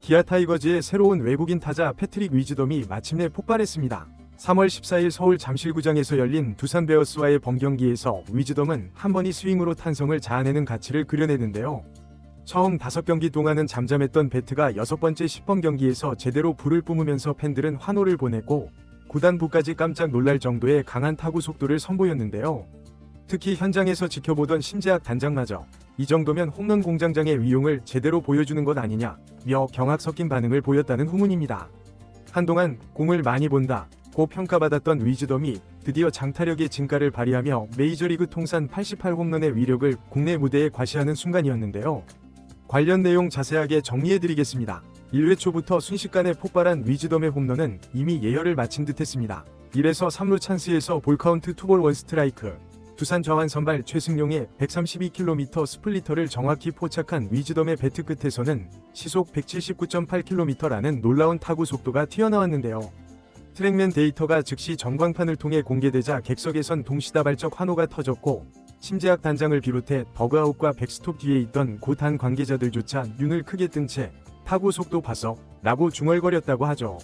기아 타이거즈의 새로운 외국인 타자 패트릭 위즈덤이 마침내 폭발했습니다. 3월 14일 서울 잠실구장에서 열린 두산 베어스와의 번경기에서 위즈덤은 한 번의 스윙으로 탄성을 자아내는 가치를 그려내는데요. 처음 5경기 동안은 잠잠했던 배트가 6번째 10번 경기에서 제대로 불을 뿜으면서 팬들은 환호를 보냈고 구단부까지 깜짝 놀랄 정도의 강한 타구 속도를 선보였는데요. 특히 현장에서 지켜보던 심재학 단장마저 이 정도면 홈런 공장장의 위용을 제대로 보여주는 것 아니냐며 경악 섞인 반응을 보였다는 후문입니다. 한동안 공을 많이 본다 고 평가받았던 위즈덤이 드디어 장타력의 진가를 발휘하며 메이저리그 통산 88홈런의 위력을 국내 무대에 과시하는 순간이었는데요. 관련 내용 자세하게 정리해드리겠습니다. 1회 초부터 순식간에 폭발한 위즈덤의 홈런은 이미 예열을 마친 듯했습니다. 1에서 3루 찬스에서 볼카운트 2볼 1스트라이크, 두산 좌완 선발 최승용의 132km 스플리터를 정확히 포착한 위즈덤의 배트 끝에서는 시속 179.8km라는 놀라운 타구 속도가 튀어나왔는데요. 트랙맨 데이터가 즉시 전광판을 통해 공개되자 객석에선 동시다발적 환호가 터졌고 심재학 단장을 비롯해 더그아웃과 백스톱 뒤에 있던 고단 관계자들조차 눈을 크게 뜬 채 타구 속도 봤어? 라고 중얼거렸다고 하죠.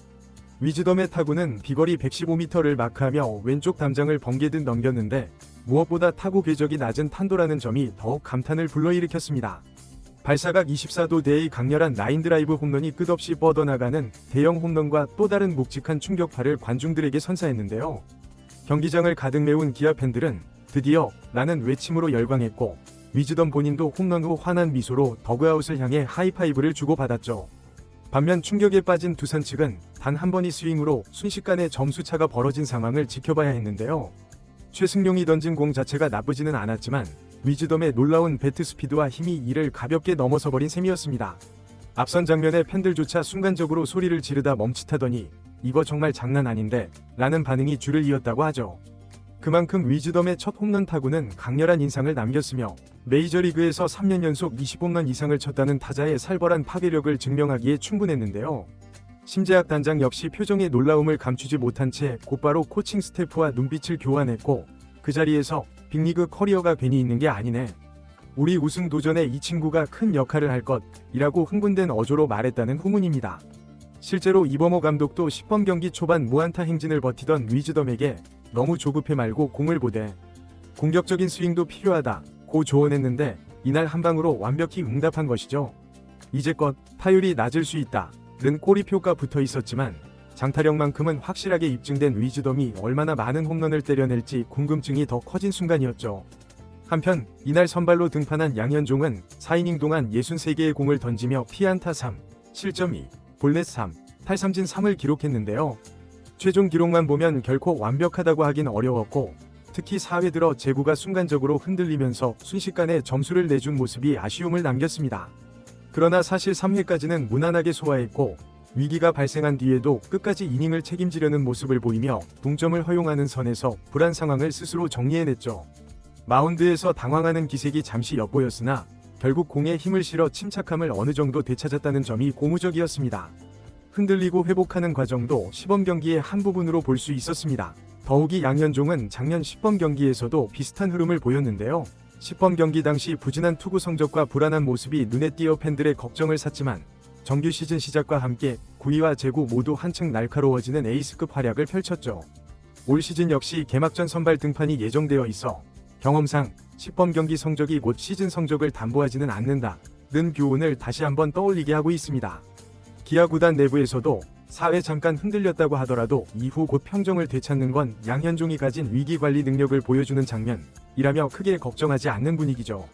위즈덤의 타구는 비거리 115m를 마크하며 왼쪽 담장을 번개듯 넘겼는데 무엇보다 타구 궤적이 낮은 탄도라는 점이 더욱 감탄을 불러일으켰습니다. 발사각 24도대의 강렬한 라인드라이브 홈런이 끝없이 뻗어나가는 대형 홈런과 또 다른 묵직한 충격파를 관중들에게 선사했는데요. 경기장을 가득 메운 기아 팬들은 드디어 라는 외침으로 열광했고 위즈덤 본인도 홈런 후 환한 미소로 더그아웃을 향해 하이파이브를 주고받았죠. 반면 충격에 빠진 두산 측은 단 한 번의 스윙으로 순식간에 점수차가 벌어진 상황을 지켜봐야 했는데요. 최승용이 던진 공 자체가 나쁘지는 않았지만 위즈덤의 놀라운 배트 스피드와 힘이 이를 가볍게 넘어서버린 셈이었습니다. 앞선 장면에 팬들조차 순간적으로 소리를 지르다 멈칫하더니 이거 정말 장난 아닌데 라는 반응이 줄을 이었다고 하죠. 그만큼 위즈덤의 첫 홈런 타구는 강렬한 인상을 남겼으며 메이저리그에서 3년 연속 20홈런 이상을 쳤다는 타자의 살벌한 파괴력을 증명하기에 충분했는데요. 심재학 단장 역시 표정의 놀라움을 감추지 못한 채 곧바로 코칭 스태프와 눈빛을 교환했고 그 자리에서 빅리그 커리어가 괜히 있는 게 아니네. 우리 우승 도전에 이 친구가 큰 역할을 할 것이라고 흥분된 어조로 말했다는 후문입니다. 실제로 이범호 감독도 10번 경기 초반 무안타 행진을 버티던 위즈덤에게 너무 조급해 말고 공을 보되 공격적인 스윙도 필요하다 고 조언했는데 이날 한 방으로 완벽히 응답한 것이죠. 이제껏 타율이 낮을 수 있다 는 꼬리표가 붙어 있었지만 장타력만큼은 확실하게 입증된 위즈덤이 얼마나 많은 홈런을 때려낼지 궁금증이 더 커진 순간이었죠. 한편 이날 선발로 등판한 양현종은 4이닝 동안 63개의 공을 던지며 피안타 3, 실점 2, 볼넷 3, 탈삼진 3을 기록했는데요. 최종 기록만 보면 결코 완벽하다고 하긴 어려웠고 특히 4회 들어 제구가 순간적으로 흔들리면서 순식간에 점수를 내준 모습이 아쉬움을 남겼습니다. 그러나 사실 3회까지는 무난하게 소화했고 위기가 발생한 뒤에도 끝까지 이닝을 책임지려는 모습을 보이며 동점을 허용하는 선에서 불안 상황을 스스로 정리해냈죠. 마운드에서 당황하는 기색이 잠시 엿보였으나 결국 공에 힘을 실어 침착함을 어느 정도 되찾았다는 점이 고무적이었습니다. 흔들리고 회복하는 과정도 시범 경기의 한 부분으로 볼 수 있었습니다. 더욱이 양현종은 작년 10번 경기에서도 비슷한 흐름을 보였는데요. 10번 경기 당시 부진한 투구 성적과 불안한 모습이 눈에 띄어 팬들의 걱정을 샀지만 정규 시즌 시작과 함께 구위와 제구 모두 한층 날카로워지는 에이스급 활약을 펼쳤죠. 올 시즌 역시 개막전 선발 등판이 예정되어 있어 경험상 10번 경기 성적이 곧 시즌 성적을 담보하지는 않는다는 교훈을 다시 한번 떠올리게 하고 있습니다. 기아 구단 내부에서도 4회 잠깐 흔들렸다고 하더라도 이후 곧 평정을 되찾는 건 양현종이 가진 위기관리 능력을 보여주는 장면이라며 크게 걱정하지 않는 분위기죠.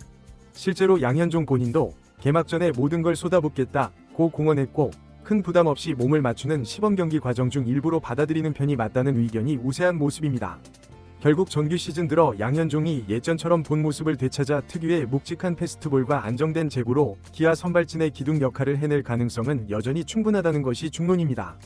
실제로 양현종 본인도 개막 전에 모든 걸 쏟아붓겠다고 공언했고 큰 부담 없이 몸을 맞추는 시범 경기 과정 중 일부로 받아들이는 편이 맞다는 의견이 우세한 모습입니다. 결국 정규 시즌 들어 양현종이 예전처럼 본 모습을 되찾아 특유의 묵직한 패스트볼과 안정된 제구로 기아 선발진의 기둥 역할을 해낼 가능성은 여전히 충분하다는 것이 중론입니다.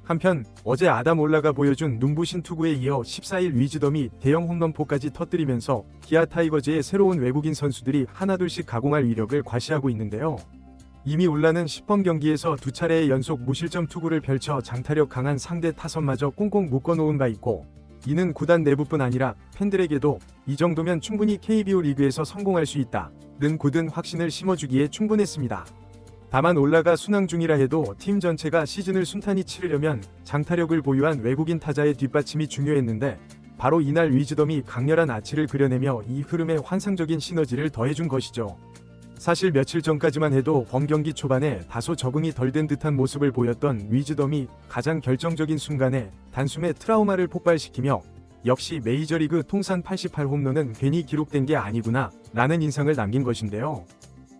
한편 어제 아담 올라가 보여준 눈부신 투구에 이어 14일 위즈덤이 대형 홈런포까지 터뜨리면서 기아 타이거즈의 새로운 외국인 선수들이 하나둘씩 가공할 위력을 과시하고 있는데요. 이미 올라는 10번 경기에서 두 차례의 연속 무실점 투구를 펼쳐 장타력 강한 상대 타선마저 꽁꽁 묶어놓은 바 있고 이는 구단 내부뿐 아니라 팬들에게도 이 정도면 충분히 KBO 리그에서 성공할 수 있다는 굳은 확신을 심어주기에 충분했습니다. 다만 올라가 순항 중이라 해도 팀 전체가 시즌을 순탄히 치르려면 장타력을 보유한 외국인 타자의 뒷받침이 중요했는데 바로 이날 위즈덤이 강렬한 아치를 그려내며 이 흐름에 환상적인 시너지를 더해준 것이죠. 사실 며칠 전까지만 해도 범경기 초반에 다소 적응이 덜 된 듯한 모습을 보였던 위즈덤이 가장 결정적인 순간에 단숨에 트라우마를 폭발시키며 역시 메이저리그 통산 88홈런은 괜히 기록된 게 아니구나 라는 인상을 남긴 것인데요.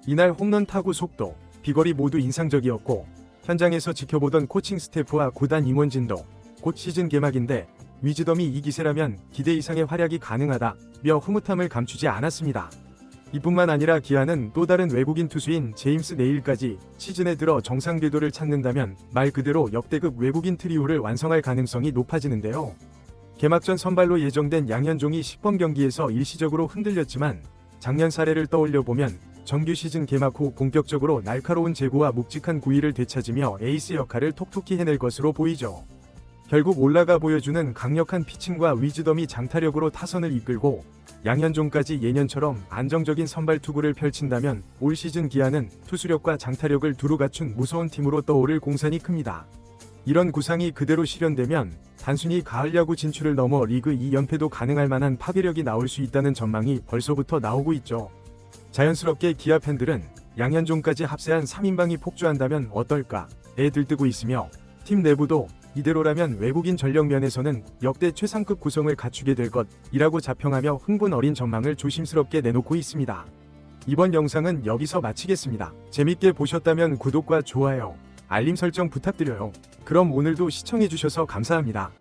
이날 홈런 타구 속도, 비거리 모두 인상적이었고 현장에서 지켜보던 코칭 스태프와 구단 임원진도 곧 시즌 개막인데 위즈덤이 이 기세라면 기대 이상의 활약이 가능하다며 흐뭇함을 감추지 않았습니다. 이뿐만 아니라 기아는 또 다른 외국인 투수인 제임스 네일까지 시즌에 들어 정상 궤도를 찾는다면 말 그대로 역대급 외국인 트리오를 완성할 가능성이 높아지는데요. 개막전 선발로 예정된 양현종이 10번 경기에서 일시적으로 흔들렸지만 작년 사례를 떠올려보면 정규 시즌 개막 후 본격적으로 날카로운 제구와 묵직한 구위를 되찾으며 에이스 역할을 톡톡히 해낼 것으로 보이죠. 결국 올라가 보여주는 강력한 피칭과 위즈덤이 장타력으로 타선을 이끌고 양현종까지 예년처럼 안정적인 선발 투구를 펼친다면 올 시즌 기아는 투수력과 장타력을 두루 갖춘 무서운 팀으로 떠오를 공산이 큽니다. 이런 구상이 그대로 실현되면 단순히 가을 야구 진출을 넘어 리그 2연패도 가능할 만한 파괴력이 나올 수 있다는 전망이 벌써부터 나오고 있죠. 자연스럽게 기아 팬들은 양현종까지 합세한 3인방이 폭주한다면 어떨까에 들뜨고 있으며 팀 내부도 이대로라면 외국인 전력 면에서는 역대 최상급 구성을 갖추게 될 것이라고 자평하며 흥분 어린 전망을 조심스럽게 내놓고 있습니다. 이번 영상은 여기서 마치겠습니다. 재밌게 보셨다면 구독과 좋아요, 알림 설정 부탁드려요. 그럼 오늘도 시청해주셔서 감사합니다.